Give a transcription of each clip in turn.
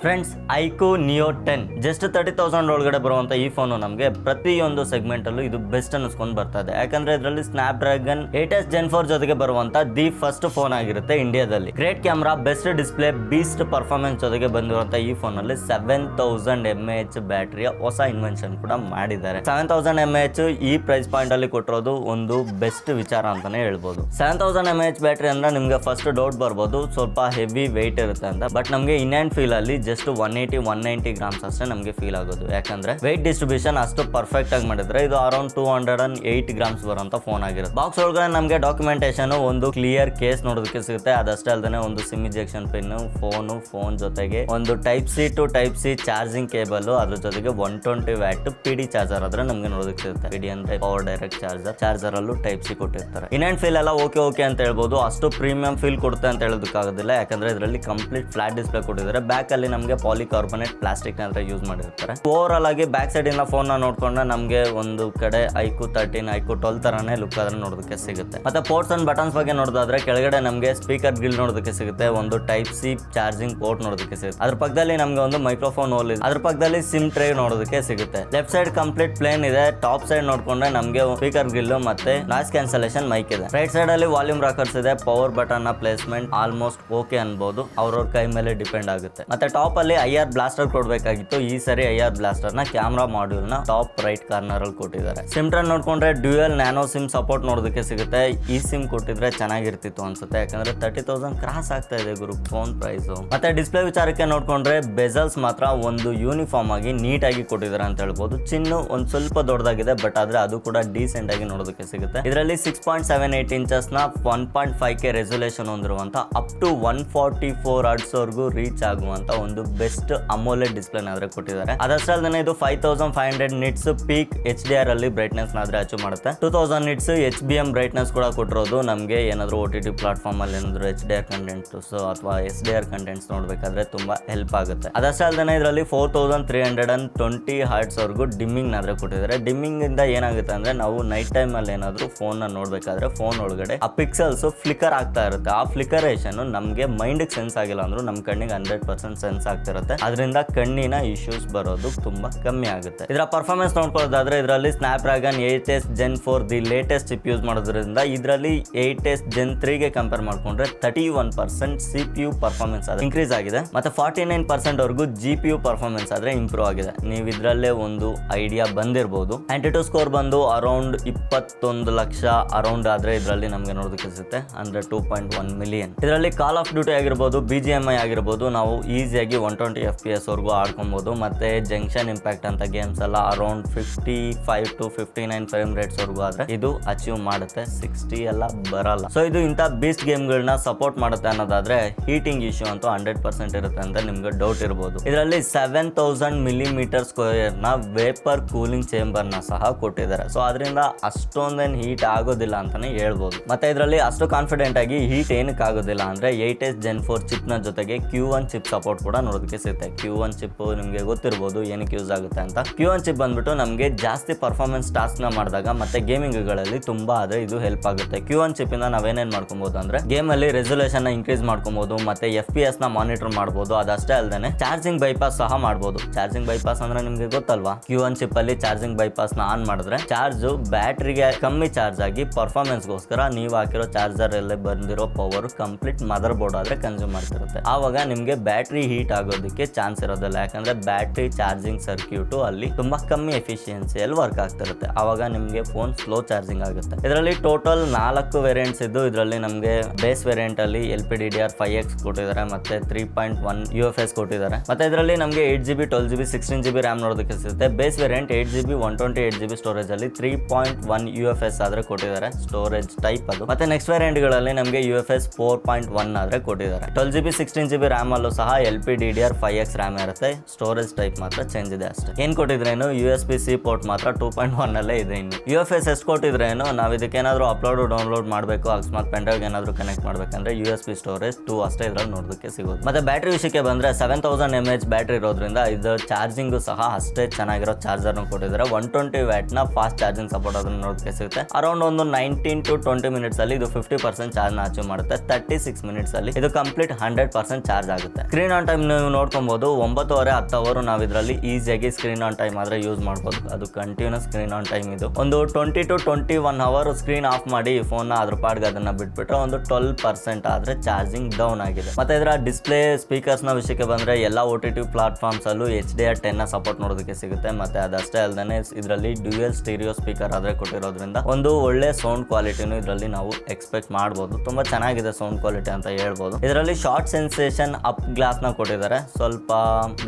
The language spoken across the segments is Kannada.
ಫ್ರೆಂಡ್ಸ್, ಐಕ್ಯೂ ನಿಯೋ 10 ಜಸ್ಟ್ 30,000 ಒಳಗಡೆ ಬರುವಂತ ಈ ಫೋನ್ ನಮಗೆ ಪ್ರತಿಯೊಂದು ಸೆಗ್ಮೆಂಟ್ ಅಲ್ಲೂ ಇದು ಬೆಸ್ಟ್ ಅನ್ನಿಸ್ಕೊಂಡು ಬರ್ತದೆ. ಯಾಕಂದ್ರೆ ಇದರಲ್ಲಿ ಸ್ನ್ಯಾಪ್ ಡ್ರ್ಯಾಗನ್ 8s Gen 4 ಜೊತೆಗೆ ಬರುವಂತ ದಿ ಫಸ್ಟ್ ಫೋನ್ ಆಗಿರುತ್ತೆ ಇಂಡಿಯಾದಲ್ಲಿ. Great camera, best display, beast performance ಜೊತೆಗೆ ಬಂದಿರುವಂತ ಈ ಫೋನ್ ಅಲ್ಲಿ 7000 mAh ಬ್ಯಾಟರಿಯ ಹೊಸ ಇನ್ವೆನ್ಷನ್ ಕೂಡ ಮಾಡಿದ್ದಾರೆ. 7000 mAh ಈ ಪ್ರೈಸ್ ಪಾಯಿಂಟ್ ಅಲ್ಲಿ ಕೊಟ್ಟಿರೋದು ಒಂದು ಬೆಸ್ಟ್ ವಿಚಾರ ಅಂತಾನೆ ಹೇಳ್ಬೋದು. 7000 mAh ಬ್ಯಾಟರಿ ಅಂದ್ರೆ ನಿಮ್ಗೆ ಫಸ್ಟ್ ಡೌಟ್ ಬರ್ಬೋದು, ಸ್ವಲ್ಪ ಹೆವಿ ವೆಯ್ಟ್ ಇರುತ್ತೆ ಅಂತ. ಬಟ್ ನಮಗೆ ಇನ್ ಹ್ಯಾಂಡ್ ಫೀಲ್ ಅಲ್ಲಿ ಜಸ್ಟ್ 180-190 ಗ್ರಾಮ್ಸ್ ಅಷ್ಟೇ ನಮಗೆ ಫೀಲ್ ಆಗೋದು. ಯಾಕಂದ್ರೆ ವೆಯ್ಟ್ ಡಿಸ್ಟ್ರಿಬ್ಯೂಷನ್ ಅಷ್ಟು ಪರ್ಫೆಕ್ಟ್ ಆಗಿ ಮಾಡಿದ್ರೆ ಇದು ಅರೌಂಡ್ 208 ಗ್ರಾಮ್ಸ್ ಬರುವಂತ ಫೋನ್ ಆಗಿರುತ್ತೆ. ಬಾಕ್ಸ್ ಒಳಗಡೆ ನಮಗೆ ಡಾಕ್ಯುಮೆಂಟೇಶನ್, ಒಂದು ಕ್ಲಿಯರ್ ಕೇಸ್ ನೋಡೋದಕ್ಕೆ ಸಿಗುತ್ತೆ. ಅದಷ್ಟೇ ಅಲ್ಲದೆ ಒಂದು ಸಿಮ್ ಇಂಜೆಕ್ಷನ್ ಪಿನ್, ಫೋನ್ ಜೊತೆಗೆ ಒಂದು type C to type C charging cable, ಅದ್ರ ಜೊತೆಗೆ 120 ವ್ಯಾಟ್ PD ಚಾರ್ಜರ್ ಆದ್ರೆ ನಮಗೆ ನೋಡೋದಕ್ಕೆ ಸಿಗುತ್ತೆ. PD ಅಂದ್ರೆ ಪವರ್ ಡೈರೆಕ್ಟ್ ಚಾರ್ಜರ್ ಅಲ್ಲೂ ಟೈಪ್ ಸಿ ಕೊಟ್ಟಿರ್ತಾರೆ. ಇನ್ ಹ್ಯಾಂಡ್ ಫೀಲ್ ಎಲ್ಲ ಓಕೆ ಅಂತ ಹೇಳ್ಬೋದು. ಅಷ್ಟು ಪ್ರೀಮಿಯಂ ಫೀಲ್ ಕೊಡುತ್ತೆ ಅಂತ ಹೇಳೋದಕ್ಕಾಗೋದಿಲ್ಲ. ಯಾಕಂದ್ರೆ ಇದರಲ್ಲಿ ಕಂಪ್ಲೀಟ್ ಫ್ಲಾಟ್ ಡಿಸ್ಪ್ಲೇ ಕೊಟ್ಟಿದ್ದಾರೆ. ಬ್ಯಾಕ್ ಅಲ್ಲಿ ನಮಗೆ ಪಾಲಿಕಾರ್ಬನೇಟ್ ಪ್ಲಾಸ್ಟಿಕ್ ನ ಯೂಸ್ ಮಾಡಿರ್ತಾರೆ. ಓವರ್ ಆಲ್ ಆಗಿ ಬ್ಯಾಕ್ ಸೈಡ್ ಇಂದ ಫೋನ್ ನ ನೋಡ್ಕೊಂಡ್ರೆ ನಮಗೆ ಒಂದು ಕಡೆ ಐಕ್ಯೂ 13, ಐಕ್ಯೂ 12 ತರಾನೇ ಲುಕ್ ಆದ್ರೆ ನೋಡೋದಕ್ಕೆ ಸಿಗುತ್ತೆ. ಮತ್ತೆ ಪೋರ್ಟ್ಸ್ ಅಂಡ್ ಬಟನ್ಸ್ ಬಗ್ಗೆ ನೋಡೋದಾದ್ರೆ ಕೆಳಗಡೆ ನಮಗೆ ಸ್ಪೀಕರ್ ಗ್ರಿಲ್ ನೋಡೋದಕ್ಕೆ ಸಿಗುತ್ತೆ, ಒಂದು ಟೈಪ್ ಸಿ ಚಾರ್ಜಿಂಗ್ ಪೋರ್ಟ್ ನೋಡೋದಕ್ಕೆ ಸಿಗುತ್ತೆ. ಅದ್ರ ಪಕ್ಕದಲ್ಲಿ ನಮಗೆ ಒಂದು ಮೈಕ್ರೋಫೋನ್ ಹೋಲ್ ಇದೆ. ಅದ್ರ ಪಕ್ಕದಲ್ಲಿ ಸಿಮ್ ಟ್ರೇ ನೋಡೋದಕ್ಕೆ ಸಿಗುತ್ತೆ. ಲೆಫ್ಟ್ ಸೈಡ್ ಕಂಪ್ಲೀಟ್ ಪ್ಲೇನ್ ಇದೆ. ಟಾಪ್ ಸೈಡ್ ನೋಡ್ಕೊಂಡ್ರೆ ನಮಗೆ ಸ್ಪೀಕರ್ ಗ್ರಿಲ್ ಮತ್ತೆ ನಾಯ್ಸ್ ಕ್ಯಾನ್ಸಲೇಷನ್ ಮೈಕ್ ಇದೆ. ರೈಟ್ ಸೈಡ್ ಅಲ್ಲಿ ವಾಲ್ಯೂಮ್ ರಾಕರ್ಸ್ ಇದೆ. ಪವರ್ ಬಟನ್ ನ ಪ್ಲೇಸ್ಮೆಂಟ್ ಆಲ್ಮೋಸ್ಟ್ ಓಕೆ ಅನ್ಬೋದು, ಅವ್ರವ್ರ ಕೈ ಮೇಲೆ ಡಿಪೆಂಡ್ ಆಗುತ್ತೆ. ಮತ್ತೆ ಟಾಪ್ ಅಲ್ಲಿ IR ಬ್ಲಾಸ್ಟರ್ ಕೊಡಬೇಕಾಗಿತ್ತು. ಈ ಸರಿ IR ಬ್ಲಾಸ್ಟರ್ ನ ಕ್ಯಾಮ್ರಾ ಮಾಡ್ಯೂಲ್ ನ ಟಾಪ್ ರೈಟ್ ಕಾರ್ನರ್ ಅಲ್ಲಿ ಕೊಟ್ಟಿದ್ದಾರೆ. ಸಿಮ್ ಟ್ರೇ ನೋಡ್ಕೊಂಡ್ರೆ ಡ್ಯೂಯಲ್ ನ್ಯಾನೋ ಸಿಮ್ ಸಪೋರ್ಟ್ ನೋಡೋದಕ್ಕೆ ಸಿಗುತ್ತೆ. ಈ ಸಿಮ್ ಕೊಟ್ಟಿದ್ರೆ ಚೆನ್ನಾಗಿರ್ತಿತ್ತು ಅನ್ಸುತ್ತೆ. ಯಾಕಂದ್ರೆ 30,000 ಕ್ರಾಸ್ ಆಗ್ತಾ ಇದೆ ಗುರು ಫೋನ್ ಪ್ರೈಸ್. ಮತ್ತೆ ಡಿಸ್ಪ್ಲೇ ವಿಚಾರಕ್ಕೆ ನೋಡ್ಕೊಂಡ್ರೆ ಬೆಜಲ್ಸ್ ಮಾತ್ರ ಒಂದು ಯೂನಿಫಾರ್ಮ್ ಆಗಿ ನೀಟ್ ಆಗಿ ಕೊಟ್ಟಿದ್ದಾರೆ ಅಂತ ಹೇಳ್ಬೋದು. ಚಿನ್ನು ಒಂದ್ ಸ್ವಲ್ಪ ದೊಡ್ಡದಾಗಿದೆ, ಬಟ್ ಆದ್ರೆ ಅದು ಕೂಡ ಡೀಸೆಂಟ್ ಆಗಿ ನೋಡೋದಕ್ಕೆ ಸಿಗುತ್ತೆ. ಇದರಲ್ಲಿ 6.78 ಇಂಚಸ್ ನ 1.5K ರೆಸೊಲ್ಯೂಷನ್ ಹೊಂದಿರುವಂತ ಅಪ್ ಟು 144 ಹರ್ಟ್ಸ್ ವರೆಗೂ ರೀಚ್ ಆಗುವಂತ ಒಂದು ಬೆಸ್ಟ್ ಅಮೋಲೆಡ್ ಡಿಸ್ಪ್ಲೇ ನಾದ್ರೆ ಕೊಟ್ಟಿದ್ದಾರೆ. ಅದಷ್ಟೇ ಅಲ್ಲದೆ ಇದು 5500 ನಿಟ್ಸ್ ಪೀಕ್ HDR ಅಲ್ಲಿ ಬ್ರೈಟ್ನೆಸ್ ನಾದ್ರೆ ಅಚೀವ್ ಮಾಡುತ್ತೆ. 2000 ನಿಟ್ಸ್ HBM ಬ್ರೈಟ್ನೆಸ್ ಕೂಡ ಕೊಟ್ಟಿರೋದು ನಮಗೆ ಏನಾದ್ರು OTT ಪ್ಲಾಟ್ಫಾರ್ಮ್ ಅಲ್ಲಿ ಏನಾದ್ರು HDR ಕಂಟೆಂಟ್ಸ್ ಅಥವಾ SDR ಕಂಟೆಂಟ್ಸ್ ನೋಡ್ಬೇಕಾದ್ರೆ ತುಂಬಾ ಹೆಲ್ಪ್ ಆಗುತ್ತೆ. ಅದಷ್ಟೇ ಅಲ್ಲದೆ ಇದರಲ್ಲಿ 4320 ಹರ್ಟ್ಸ್ ವರೆಗೂ ಡಿಮ್ಮಿಂಗ್ ನಾದ್ರೆ ಕೊಟ್ಟಿದ್ದಾರೆ. ಡಿಮ್ಮಿಂಗ್ ಇಂದ ಏನಾಗುತ್ತೆ ಅಂದ್ರೆ ನಾವು ನೈಟ್ ಟೈಮ್ ಅಲ್ಲಿ ಏನಾದ್ರು ಫೋನ್ ನ ನೋಡ್ಬೇಕಾದ್ರೆ ಫೋನ್ ಒಳಗಡೆ ಆ ಪಿಕ್ಸೆಲ್ಸ್ ಫ್ಲಿಕರ್ ಆಗ್ತಾ ಇರುತ್ತೆ. ಆ ಫ್ಲಿಕರೇಷನ್ ನಮಗೆ ಮೈಂಡ್ ಸೆನ್ಸ್ ಆಗಿಲ್ಲ ಅಂದ್ರೂ ನಮ್ಮ ಕಣ್ಣಿಗೆ 100% ಸೆನ್ಸ್ ಆಗ್ತಿರುತ್ತೆ. ಅದರಿಂದ ಕಣ್ಣಿನ ಇಶ್ಯೂಸ್ ಬರೋದು ತುಂಬಾ ಕಮ್ಮಿ ಆಗುತ್ತೆ. ಇದರ ಪರ್ಫಾರ್ಮೆನ್ಸ್ ನೋಡ್ಕೊಳ್ಳೋದಾದ್ರೆ ಇದರಲ್ಲಿ snap dragon 8s Gen 4 the latest chip use ಮಾಡೋದ್ರಿಂದ ಇದರಲ್ಲಿ 8s Gen 3 ಗೆ ಕಂಪೇರ್ ಮಾಡ್ಕೊಂಡ್ರೆ 31% CPU ಪರ್ಫಾರ್ಮೆನ್ಸ್ ಆದ್ರೆ ಇನ್ಕ್ರೀಸ್ ಆಗಿದೆ. ಮತ್ತೆ 49% ವರೆಗೂ GPU ಪರ್ಫಾರ್ಮೆನ್ಸ್ ಆದ್ರೆ ಇಂಪ್ರೂವ್ ಆಗಿದೆ. ನೀವು ಇದರಲ್ಲೇ ಒಂದು ಐಡಿಯಾ ಬಂದಿರಬಹುದು. ಆಂಟಿಟೋ ಸ್ಕೋರ್ ಬಂದು ಅರೌಂಡ್ 21 ಲಕ್ಷ ಅರೌಂಡ್ ಆದ್ರೆ ಇದರಲ್ಲಿ ನಮಗೆ ನೋಡೋದಕ್ಕೆ ಸಿಗುತ್ತೆ ಅಂದ್ರೆ 2.1 ಮಿಲಿಯನ್. ಇದರಲ್ಲಿ ಕಾಲ್ ಆಫ್ ಡ್ಯೂಟಿ ಆಗಿರ್ಬೋದು, BGMI ಆಗಿರ್ಬೋದು, ನಾವು ಈಸಿಯಾಗಿ 120 FPS ವರೆಗೂ ಆಡ್ಕೊಬಹುದು. ಮತ್ತೆ ಜಂಕ್ಷನ್ ಇಂಪ್ಯಾಕ್ಟ್ ಅಂತ ಗೇಮ್ಸ್ ಎಲ್ಲ ಅರೌಂಡ್ 55 to 59 ಫ್ರೇಮ್ ರೇಟ್ಸ್ ವರೆಗೂ ಆದ್ರೆ ಇದು ಅಚೀವ್ ಮಾಡುತ್ತೆ. 60 ಎಲ್ಲ ಬರಲ್ಲ. ಸೊ ಇದು ಇಂಥ ಬೀಸ್ಟ್ ಗೇಮ್ಗಳನ್ನ ಸಪೋರ್ಟ್ ಮಾಡುತ್ತೆ ಅನ್ನೋದಾದ್ರೆ ಹೀಟಿಂಗ್ ಇಶ್ಯೂ ಅಂತೂ 100% ಇರುತ್ತೆ ಅಂತ ನಿಮ್ಗೆ ಡೌಟ್ ಇರಬಹುದು. ಇದರಲ್ಲಿ 7000 mm² ನ ವೇಪರ್ ಕೂಲಿಂಗ್ ಚೇಂಬರ್ ನ ಸಹ ಕೊಟ್ಟಿದ್ದಾರೆ. ಸೊ ಅದರಿಂದ ಅಷ್ಟೊಂದೇನು ಹೀಟ್ ಆಗೋದಿಲ್ಲ ಅಂತಾನೆ ಹೇಳ್ಬೋದು. ಮತ್ತೆ ಇದರಲ್ಲಿ ಅಷ್ಟು ಕಾನ್ಫಿಡೆಂಟ್ ಆಗಿ ಹೀಟ್ ಏನಕ್ಕೆ ಆಗೋದಿಲ್ಲ ಅಂದ್ರೆ 8s Gen 4 ಚಿಪ್ ನ ಜೊತೆಗೆ Q1 ಚಿಪ್ ಸಪೋರ್ಟ್ ಕೂಡ ನೋಡೋದಕ್ಕೆ ಸಿಗುತ್ತೆ. Q1 ಚಿಪ್ ನಿಮಗೆ ಗೊತ್ತಿರಬಹುದು ಏನಕ್ಕೆ ಯೂಸ್ ಆಗುತ್ತೆ ಅಂತ. Q1 ಚಿಪ್ ಬಂದ್ಬಿಟ್ಟು ನಮಗೆ ಜಾಸ್ತಿ ಪರ್ಫಾರ್ಮೆನ್ಸ್ ಟಾಸ್ಕ್ ನ ಮಾಡಿದಾಗ ಮತ್ತೆ ಗೇಮಿಂಗ್ ಗಳಲ್ಲಿ ತುಂಬಾ ಆದ್ರೆ ಇದು ಹೆಲ್ಪ್ ಆಗುತ್ತೆ. Q1 ಚಿಪ್ ಇಂದ ನಾವೇನೇನ್ ಮಾಡ್ಕೊಬಹುದು ಅಂದ್ರೆ ಗೇಮ್ ಅಲ್ಲಿ ರೆಸೊಲ್ಯೂಷನ್ ನ ಇನ್ಕ್ರೀಸ್ ಮಾಡ್ಕೊಬಹುದು, ಮತ್ತೆ FPS ನ ಮಾನಿಟರ್ ಮಾಡಬಹುದು. ಅದಷ್ಟೇ ಅಲ್ಲದೆ ಚಾರ್ಜಿಂಗ್ ಬೈಪಾಸ್ ಸಹ ಮಾಡಬಹುದು. ಚಾರ್ಜಿಂಗ್ ಬೈಪಾಸ್ ಅಂದ್ರೆ ನಿಮ್ಗೆ ಗೊತ್ತಲ್ವಾ, Q1 ಚಿಪ್ ಅಲ್ಲಿ ಚಾರ್ಜಿಂಗ್ ಬೈಪಾಸ್ ನ ಆನ್ ಮಾಡಿದ್ರೆ ಚಾರ್ಜ್ ಬ್ಯಾಟ್ರಿಗೆ ಕಮ್ಮಿ ಚಾರ್ಜ್ ಆಗಿ ಪರ್ಫಾರ್ಮೆನ್ಸ್ ಗೋಸ್ಕರ ನೀವು ಹಾಕಿರೋ ಚಾರ್ಜರ್ ಎಲ್ಲ ಬಂದಿರೋ ಪವರ್ ಕಂಪ್ಲೀಟ್ ಮದರ್ ಬೋರ್ಡ್ ಆದ್ರೆ ಕನ್ಸ್ಯೂಮ್ ಮಾಡ್ತಿರುತ್ತೆ. ಆವಾಗ ನಿಮ್ಗೆ ಬ್ಯಾಟ್ರಿ ಹೀಟ್ ಆಗೋದಕ್ಕೆ ಚಾನ್ಸ್ ಇರೋದಿಲ್ಲ. ಯಾಕಂದ್ರೆ ಬ್ಯಾಟ್ರಿ ಚಾರ್ಜಿಂಗ್ ಸರ್ಕ್ಯೂಟ್ ಅಲ್ಲಿ ತುಂಬಾ ಕಮ್ಮಿ ಎಫಿಷಿಯನ್ಸಿಯಲ್ಲಿ ವರ್ಕ್ ಆಗ್ತಿರುತ್ತೆ. ಆವಾಗ ನಿಮ್ಗೆ ಫೋನ್ ಸ್ಲೋ ಚಾರ್ಜಿಂಗ್ ಆಗುತ್ತೆ. ಇದರಲ್ಲಿ ಟೋಟಲ್ 4 ವೇರಿಯಂಟ್ಸ್ ಇದ್ದು ಇದರಲ್ಲಿ ನಮಗೆ ಬೇಸ್ ವೇರಿಯಂಟ್ ಅಲ್ಲಿ LPDDR5X ಕೊಟ್ಟಿದ್ದಾರೆ, ಮತ್ತೆ 3.1 UFS ಕೊಟ್ಟಿದ್ದಾರೆ. ಮತ್ತೆ ಇದರಲ್ಲಿ ನಮಗೆ 8GB 12GB 16GB ರ್ಯಾಮ್ ನೋಡೋದಕ್ಕೆ ಸಿಗುತ್ತೆ. Base variant 8GB 128GB storage ಅಲ್ಲಿ 3.1 UFS ಆದ್ರೆ ಕೊಟ್ಟಿದ್ದಾರೆ, ಸ್ಟೋರೇಜ್ ಟೈಪ್ ಅದು. ಮತ್ತೆ ನೆಕ್ಸ್ಟ್ ವೇರಿಯಂಟ್ ಗಳಲ್ಲಿ ನಮಗೆ UFS 4.1 ಆದ್ರೆ ಕೊಟ್ಟಿದ್ದಾರೆ. 12GB 16GB ರ್ಯಾಮ್ ಅಲ್ಲೂ ಸಹ LPDDR5X ರ್ಯಾಮ್ ಇರುತ್ತೆ. ಸ್ಟೋರೇಜ್ ಟೈಪ್ ಮಾತ್ರ ಚೇಂಜ್ ಇದೆ ಅಷ್ಟೇ. ಏನ್ ಕೊಟ್ಟಿದ್ರೇನು USB-C ಪೋರ್ಟ್ ಮಾತ್ರ 2.1 ಅಲ್ಲೇ ಇದೆ. ಇನ್ನು UFS ಎಷ್ಟು ಕೊಟ್ಟಿದ್ರೇನು ನಾವು ಇದಕ್ಕೆ ಏನಾದ್ರು ಅಪ್ಲೋಡ್ ಡೌನ್ಲೋಡ್ ಮಾಡಬೇಕು, ಅಕಸ್ಮಾತ್ ಪೆಂಡ್ರೈವ್ ಏನಾದ್ರು ಕನೆಕ್ಟ್ ಮಾಡ್ಬೇಕಂದ್ರೆ USB ಸ್ಟೋರೇಜ್ 2 ಅಷ್ಟೇ ಇದ್ರಲ್ಲಿ ನೋಡೋದಕ್ಕೆ ಸಿಗೋದು. ಮತ್ತೆ ಬ್ಯಾಟ್ರಿ ವಿಷಯಕ್ಕೆ ಬಂದ್ರೆ 7000 mAh ಬ್ಯಾಟ್ರಿ ಇರೋದ್ರಿಂದ ಇದು ಚಾರ್ಜಿಂಗ್ ಸಹ ಅಷ್ಟೇ ಚೆನ್ನಾಗಿರೋ ಚಾರ್ಜರ್ ಕೊಟ್ಟಿದ್ದಾರೆ. 120 ವ್ಯಾಟ್ ನ ಫಾಸ್ಟ್ ಚಾರ್ಜಿಂಗ್ ಸಪೋರ್ಟ್ ಅದನ್ನ ನೋಡೋದಕ್ಕೆ ಸಿಗುತ್ತೆ. ಅರೌಂಡ್ ಒಂದು 19 to 20 ಮಿನಿಟ್ಸ್ ಅಲ್ಲಿ ಇದು 50% ಚಾರ್ಜ್ ನ ಅಚೀವ್ ಮಾಡುತ್ತೆ. 36 ಮಿನಿಟ್ಸ್ ಅಲ್ಲಿ ಇದು ಕಂಪ್ಲೀಟ್ 100% ಚಾರ್ಜ್ ಆಗುತ್ತೆ. ಸ್ಕ್ರೀನ್ ಆನ್ ಟೈಮ್ ನೀವು ನೋಡ್ಕೊಬಹುದು 9.5 ಅವರು ನಾವು ಇದರಲ್ಲಿ ಈಸಿಯಾಗಿ ಸ್ಕ್ರೀನ್ ಆನ್ ಟೈಮ್ ಆದ್ರೆ ಯೂಸ್ ಮಾಡ್ಬೋದು. ಅದು ಕಂಟಿನ್ಯೂಸ್ ಸ್ಕ್ರೀನ್ ಆನ್ ಟೈಮ್ ಇದು. ಒಂದು 20 to 21 ಅವರ್ ಸ್ಕ್ರೀನ್ ಆಫ್ ಮಾಡಿ ಫೋನ್ ಅದ್ರ ಪಾಡ್ಗೆ ಅದನ್ನ ಬಿಟ್ಬಿಟ್ರೆ ಒಂದು 12% ಆದ್ರೆ ಚಾರ್ಜಿಂಗ್ ಡೌನ್ ಆಗಿದೆ. ಮತ್ತೆ ಇದರ ಡಿಸ್ಪ್ಲೇ ಸ್ಪೀಕರ್ಸ್ ನ ವಿಷಯಕ್ಕೆ ಬಂದ್ರೆ ಎಲ್ಲ OTT ಪ್ಲಾಟ್ಫಾರ್ಮ್ಸ್ ಅಲ್ಲೂ HDR10 ನ ಸಪೋರ್ಟ್ ನೋಡೋದಕ್ಕೆ ಸಿಗುತ್ತೆ. ಮತ್ತೆ ಅದಷ್ಟೇ ಅಲ್ಲದೆ ಇದರಲ್ಲಿ ಡ್ಯೂಯಲ್ ಸ್ಟೀರಿಯೋ ಸ್ಪೀಕರ್ ಆದ್ರೆ ಕೊಟ್ಟಿರೋದ್ರಿಂದ ಒಂದು ಒಳ್ಳೆ ಸೌಂಡ್ ಕ್ವಾಲಿಟಿನೂ ಇದರಲ್ಲಿ ನಾವು ಎಕ್ಸ್ಪೆಕ್ಟ್ ಮಾಡಬಹುದು. ತುಂಬಾ ಚೆನ್ನಾಗಿದೆ ಸೌಂಡ್ ಕ್ವಾಲಿಟಿ ಅಂತ ಹೇಳ್ಬೋದು. ಇದರಲ್ಲಿ ಶಾರ್ಟ್ ಸೆನ್ಸೇಷನ್ ಅಪ್ ಗ್ಲಾಸ್ ನ ಕೊಟ್ಟಿದ್ದಾರೆ, ಸ್ವಲ್ಪ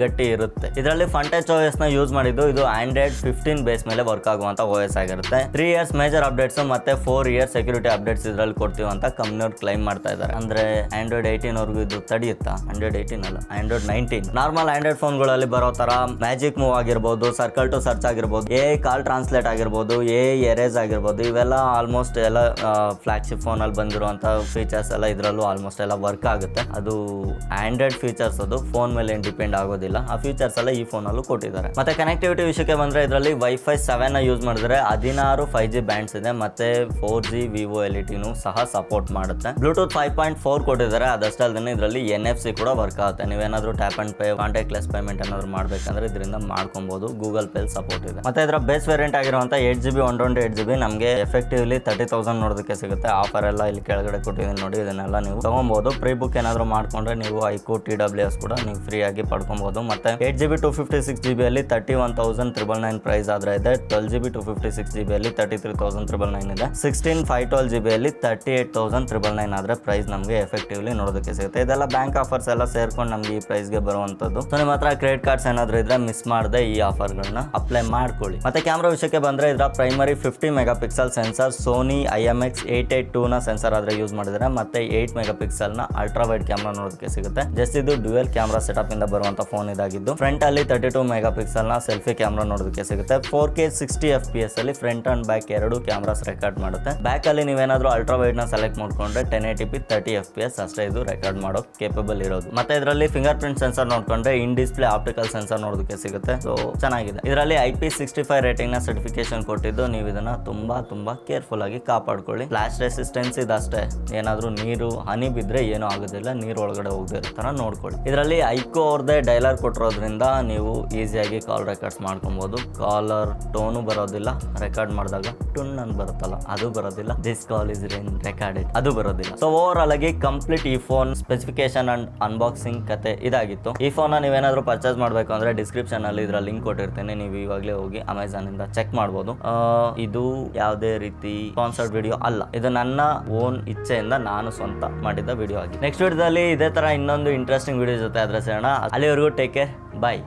ಗಟ್ಟಿ ಇರುತ್ತೆ. ಇದರಲ್ಲಿ ಫನ್ ಟಚ್ OS ನ ಯೂಸ್ ಮಾಡಿದ್ದು ಇದು Android 15 ಬೇಸ್ ಮೇಲೆ ವರ್ಕ್ ಆಗುವಂತ OS ಆಗಿರುತ್ತೆ. 3 years ಮೇಜರ್ ಅಪ್ಡೇಟ್ಸ್ ಮತ್ತೆ 4 years ಸೆಕ್ಯೂರಿಟಿ ಅಪ್ಡೇಟ್ಸ್ ಇದರಲ್ಲಿ ಕೊಡ್ತೀವಿ ಅಂತ ಕಂಪ್ನಿಯವ್ರು ಕ್ಲೈಮ್ ಮಾಡ್ತಾ ಇದ್ದಾರೆ. ಅಂದ್ರೆ Android 18 ವರೆಗೂ ಇದು ತಡೆಯುತ್ತಾ? Android 18 ಅಲ್ಲ, Android 19. ನಾರ್ಮಲ್ ಆಂಡ್ರಾಯ್ಡ್ ಫೋನ್ಗಳಲ್ಲಿ ಬರೋ ತರ ಮ್ಯಾಜಿಕ್ ಮೂವ್ ಆಗಿರ್ಬೋದು, ಸರ್ಕಲ್ ಟು ಸರ್ಚ್ ಆಗಿರ್ಬೋದು, ಕಾಲ್ ಟ್ರಾನ್ಸ್ಲೇಟ್ ಆಗಿರ್ಬೋದು, ಎರೇಸ್ ಆಗಿರ್ಬೋದು, ಇವೆಲ್ಲ ಆಲ್ಮೋಸ್ಟ್ ಎಲ್ಲ ಫ್ಲಾಗ್ಶಿಪ್ ಫೋನ್ ಅಲ್ಲಿ ಬಂದಿರುವಂತ ಫೀಚರ್ಸ್ ಎಲ್ಲ ಇದರಲ್ಲೂ ಆಲ್ಮೋಸ್ಟ್ ಎಲ್ಲ ವರ್ಕ್ ಆಗುತ್ತೆ. ಅದು ಆಂಡ್ರಾಯ್ಡ್ ಫೀಚರ್ಸ್, ಅದು ಫೋನ್ ಮೇಲೆ ಡಿಪೆಂಡ್ ಆಗೋದಿಲ್ಲ. ಆ ಫೀಚರ್ಸ್ ಎಲ್ಲ ಈ ಫೋನ್ ಅಲ್ಲೂ ಕೊಟ್ಟಿದ್ದಾರೆ. ಮತ್ತೆ ಕನೆಕ್ಟಿವಿಟಿ ವಿಷಯಕ್ಕೆ ಬಂದ್ರೆ ಇದರಲ್ಲಿ Wi-Fi 7 ಯೂಸ್ ಮಾಡಿದ್ರೆ 16 5G ಬ್ಯಾಂಡ್ಸ್ ಇದೆ. ಮತ್ತೆ 4G Vivo LTE ಸಹ ಸಪೋರ್ಟ್ ಮಾಡುತ್ತೆ. ಬ್ಲೂಟೂತ್ 5.4 ಕೊಟ್ಟಿದ್ದಾರೆ. ಅದಷ್ಟೇ ಅಲ್ಲದೆ ಇದರಲ್ಲಿ NFC ಕೂಡ ವರ್ಕ್ ಆಗುತ್ತೆ. ನೀವೇನಾದ್ರೂ tap and pay, contactless payment ಏನಾದ್ರು ಮಾಡ್ಬೇಕಂದ್ರೆ ಇದರಿಂದ ಮಾಡ್ಕೊಬಹುದು. ಗೂಗಲ್ ಪೇ ಸಪೋರ್ಟ್ ಇದೆ. ಮತ್ತೆ ಇದರ ಬೇಸ್ ವೇರಿಯಂಟ್ ಆಗಿರುವಂತ 8GB 128GB ನಮಗೆ ಎಫೆಕ್ಟಿವ್ಲಿ 30,000 ನೋಡೋದಕ್ಕೆ ಸಿಗುತ್ತೆ. ಆಫರ್ ಎಲ್ಲ ಇಲ್ಲಿ ಕೆಳಗಡೆ ಕೊಟ್ಟಿದ್ದೀನಿ ನೋಡಿ, ಇದನ್ನೆಲ್ಲ ನೀವು ತಗೊಬಹುದು. ಪ್ರೀ ಬುಕ್ ಏನಾದ್ರು ಮಾಡ್ಕೊಂಡ್ರೆ ನೀವು ಐಕು TWS ಕೂಡ ನೀವು ಫ್ರೀ ಆಗಿ ಪಡ್ಕೊಬಹುದು. ಮತ್ತೆ 8GB 256GB ಅಲ್ಲಿ 31,999 ಪ್ರೈಸ್ ಆದ್ರೆ ಇದೆ. 12GB 256GB ಅಲ್ಲಿ 33,999 ಇದೆ. 16 512GB ಅಲ್ಲಿ 38,999 ಆದ್ರೆ ಪ್ರೈಸ್ ನಮಗೆ ಎಫೆಕ್ಟಿವ್ಲಿ ನೋಡೋದಕ್ಕೆ ಸಿಗುತ್ತೆ. ಇದೆಲ್ಲ ಬ್ಯಾಂಕ್ ಆಫರ್ಸ್ ಎಲ್ಲ ಸೇರ್ಕೊಂಡು ನಮ್ಗೆ ಈ ಪ್ರೈಸ್ ಗೆ ಬರುವಂತದ್ದು. ಸೊ ನಿಮ್ಮ ಹತ್ರ ಕ್ರೆಡಿಟ್ ಕಾರ್ಡ್ಸ್ ಏನಾದ್ರು ಇದ್ರೆ ಮಿಸ್ ಮಾಡದೆ ಈ ಆಫರ್ ಗಳನ್ನ ಅಪ್ಲೈ ಮಾಡ್ಕೊಳ್ಳಿ. ಮತ್ತೆ ಕ್ಯಾಮ್ರಾ ವಿಷಯಕ್ಕೆ ಬಂದ್ರೆ ಇದರ primary 50 megapixel sensor Sony IMX882 ನ ಸೆನ್ಸರ್ ಆದ್ರೆ ಯೂಸ್ ಮಾಡಿದ್ರೆ. ಮತ್ತೆ 8 ಮೆಗಾಪಿಕ್ಸೆಲ್ ನ ಅಲ್ಟ್ರಾ ವೈಡ್ ಕ್ಯಾಮ್ರಾ ನೋಡೋದಕ್ಕೆ ಸಿಗುತ್ತೆ. ಜಸ್ಟ್ ಇದು ಡ್ಯುಯಲ್ ಕ್ಯಾಮ್ರಾ ಸೆಟಪ್ ಇಂದ ಬರುವಂತ ಫೋನ್ ಇದಾಗಿದ್ದು. ಫ್ರಂಟ್ ಅಲ್ಲಿ 32 ಮೆಗಾಪಿಕ್ಸೆಲ್ ನ ಸೆಲ್ಫಿ ಕ್ಯಾಮ್ರಾ ನೋಡೋದಕ್ಕೆ ಸಿಗುತ್ತೆ. 4K 60 FPS ಅಲ್ಲಿ ಫ್ರಂಟ್ ಅಂಡ್ ಬ್ಯಾಕ್ ಎರಡು ಕ್ಯಾಮ್ರಾಸ್ ರೆಕಾರ್ಡ್ ಮಾಡುತ್ತೆ. ಬ್ಯಾಕ್ ಅಲ್ಲಿ ನೀವೇನಾದ್ರೂ ಅಲ್ಟ್ರಾ ವೈಡ್ ನ ಸೆಲೆಕ್ಟ್ ಮಾಡ್ಕೊಂಡ್ರೆ 1080p 30 FPS ಅಷ್ಟೇ ಇದು ರೆಕಾರ್ಡ್ ಮಾಡೋ ಕೇಪಬಲ್ ಇರೋದು. ಮತ್ತೆ ಇದರಲ್ಲಿ ಫಿಂಗರ್ ಪ್ರಿಂಟ್ ಸೆನ್ಸರ್ ನೋಡ್ಕೊಂಡ್ರೆ ಇನ್ ಡಿಸ್ಪ್ಲೇ ಆಪ್ಟಿಕಲ್ ಸೆನ್ಸರ್ ನೋಡೋದಕ್ಕೆ ಸಿಗುತ್ತೆ. ಸೊ ಚೆನ್ನಾಗಿದೆ. ಇದರಲ್ಲಿ IP65 ರೇಟಿಂಗ್ ನ ಸರ್ಟಿಫಿಕೇಶನ್ ಕೊಟ್ಟಿದ್ದು ನೀವು ಇದನ್ನ ತುಂಬಾ ಕೇರ್ಫುಲ್ ಆಗಿ ಕಾಪಾಡ್ಕೊಳ್ಳಿ. ಫ್ಲಾಶ್ ರೆಸಿಸ್ಟೆನ್ಸ್ ಇದಷ್ಟೇ, ಏನಾದ್ರೂ ನೀರು ಹನಿ ಬಿದ್ರೆ ಏನೂ ಆಗೋದಿಲ್ಲ, ನೀರು ಒಳಗಡೆ ಹೋಗದಿರೋ ತರ ನೋಡ್ಕೊಳ್ಳಿ. ಇದರಲ್ಲಿ ಐಕೋ ಅವ್ರದೇ ಡೈಲರ್ ಕೊಟ್ಟಿರೋದ್ರಿಂದ ನೀವು ಈಸಿಯಾಗಿ ಕಾಲ್ ರೆಕಾರ್ಡ್ಸ್ ಮಾಡ್ಕೊಬಹುದು. ಕಾಲರ್ ಟೋನು ಬರೋದಿಲ್ಲ, ರೆಕಾರ್ಡ್ ಮಾಡಿದಾಗ ಟುನ್ ಅಂತ ಬರುತ್ತಲ್ಲ ಅದು ಬರೋದಿಲ್ಲ. ದಿಸ್ ಕಾಲ್ ಇಸ್ ರೆಕಾರ್ಡೆಡ್ ಅದು ಬರೋದಿಲ್ಲ. ಸೊ ಓವರ್ ಆಲ್ ಆಗಿ ಕಂಪ್ಲೀಟ್ ಈ ಫೋನ್ ಸ್ಪೆಸಿಫಿಕೇಶನ್ ಅಂಡ್ ಅನ್ಬಾಕ್ಸಿಂಗ್ ಕತೆ ಇದಾಗಿತ್ತು. ಈ ಫೋನ್ ನೀವೇನಾದ್ರೂ ಪರ್ಚೇಸ್ ಮಾಡಬೇಕು ಅಂದ್ರೆ ಡಿಸ್ಕ್ರಿಪ್ಷನ್ ಅಲ್ಲಿ ಇದರ ಲಿಂಕ್ ಕೊಟ್ಟಿರ್ತೇನೆ, ನೀವು ಇವಾಗಲೇ ಹೋಗಿ ಅಮೆಝಾನ್ ಇಂದ ಚೆಕ್ ಮಾಡಬಹುದು. ಇದು ಯಾವುದೇ ರೀತಿ ಸ್ಪಾನ್ಸರ್ಡ್ ವಿಡಿಯೋ ಅಲ್ಲ, ಇದು ನನ್ನ ಓನ್ ಇಚ್ಛೆಯಿಂದ ನಾನು ಸ್ವಂತ ಮಾಡಿದ ವಿಡಿಯೋ ಆಗಿದೆ. ನೆಕ್ಸ್ಟ್ ವಿಡಿಯೋದಲ್ಲಿ ಇದೇ ತರ ಇನ್ನೊಂದು ಇಂಟ್ರೆಸ್ಟಿಂಗ್ ವಿಡಿಯೋ ಜೊತೆ ಅದ್ರ ಸೇರೋಣ. ಅಲ್ಲಿವರೆಗೂ ಟೇಕ್ ಕೇರ್, ಬಾಯ್.